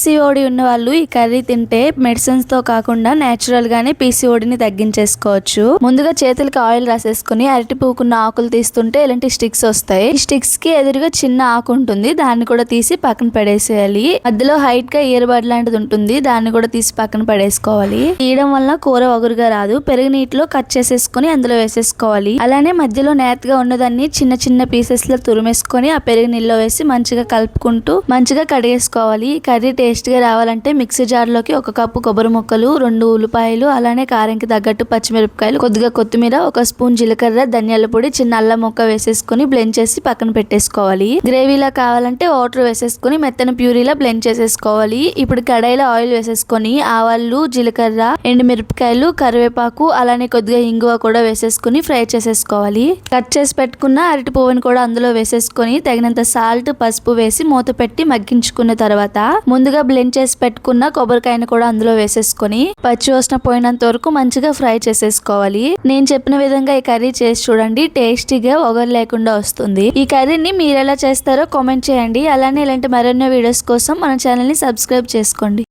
PCOD ఉన్న వాళ్ళు ఈ కర్రీ తింటే మెడిసిన్స్ తో కాకుండా నేచురల్ గానే పీసీఓడిని తగ్గించేసుకోవచ్చు. ముందుగా చేతులకి ఆయిల్ రాసేసుకుని అరటి పువ్వుకున్న ఆకులు తీస్తుంటే ఇలాంటి స్టిక్స్ వస్తాయి. ఈ స్టిక్స్ కి ఎదురుగా చిన్న ఆకు ఉంటుంది, దాన్ని కూడా తీసి పక్కన పడేసేయాలి. మధ్యలో హైట్ గా ఇయర్ బడ్ లాంటిది ఉంటుంది, దాన్ని కూడా తీసి పక్కన పడేసుకోవాలి. తీయడం వల్ల కూర వగురుగా రాదు. పెరుగు నీటిలో కట్ చేసేసుకుని అందులో వేసేసుకోవాలి. అలానే మధ్యలో నేతగా ఉన్నదాన్ని చిన్న చిన్న పీసెస్ లో తురిమేసుకొని ఆ పెరుగు నీళ్ళలో వేసి మంచిగా కలుపుకుంటూ మంచిగా కడిగేసుకోవాలి. కర్రీ టేస్ట్ గా రావాలంటే మిక్సీ జార్ లోకి 1 కప్పు కొబ్బరి ముక్కలు, 2 ఉల్లిపాయలు, అలానే కారంకి తగ్గట్టు పచ్చిమిరపకాయలు, కొద్దిగా కొత్తిమీర, 1 స్పూన్ జీలకర్ర, ధనియాల పొడి, చిన్న అల్లం ముక్క వేసేసుకుని బ్లెండ్ చేసి పక్కన పెట్టేసుకోవాలి. గ్రేవీలా కావాలంటే వాటర్ వేసేసుకుని మెత్తన ప్యూరీలా బ్లెండ్ చేసేసుకోవాలి. ఇప్పుడు కడాయిలో ఆయిల్ వేసేసుకొని ఆవాలు, జీలకర్ర, ఎండుమిరపకాయలు, కరివేపాకు, అలానే కొద్దిగా ఇంగువ కూడా వేసేసుకుని ఫ్రై చేసేసుకోవాలి. కట్ చేసి పెట్టుకున్న అరటి పువ్వుని కూడా అందులో వేసేసుకొని తగినంత సాల్ట్, పసుపు వేసి మూత పెట్టి మగ్గించుకున్న తర్వాత ముందుగా బ్లెండ్ చేసి పెట్టుకున్న కొబ్బరికాయను కూడా అందులో వేసేసుకొని పచ్చి వాసన పోయినంత వరకు మంచిగా ఫ్రై చేసేసుకోవాలి. నేను చెప్పిన విధంగా ఈ కర్రీ చేసి చూడండి, టేస్టీగా ఒగరు లేకుండా వస్తుంది. ఈ కర్రీని మీరు ఎలా చేస్తారో కామెంట్ చేయండి. అలానే ఇలాంటి మరెన్నో వీడియోస్ కోసం మన ఛానల్ ని సబ్స్క్రైబ్ చేసుకోండి.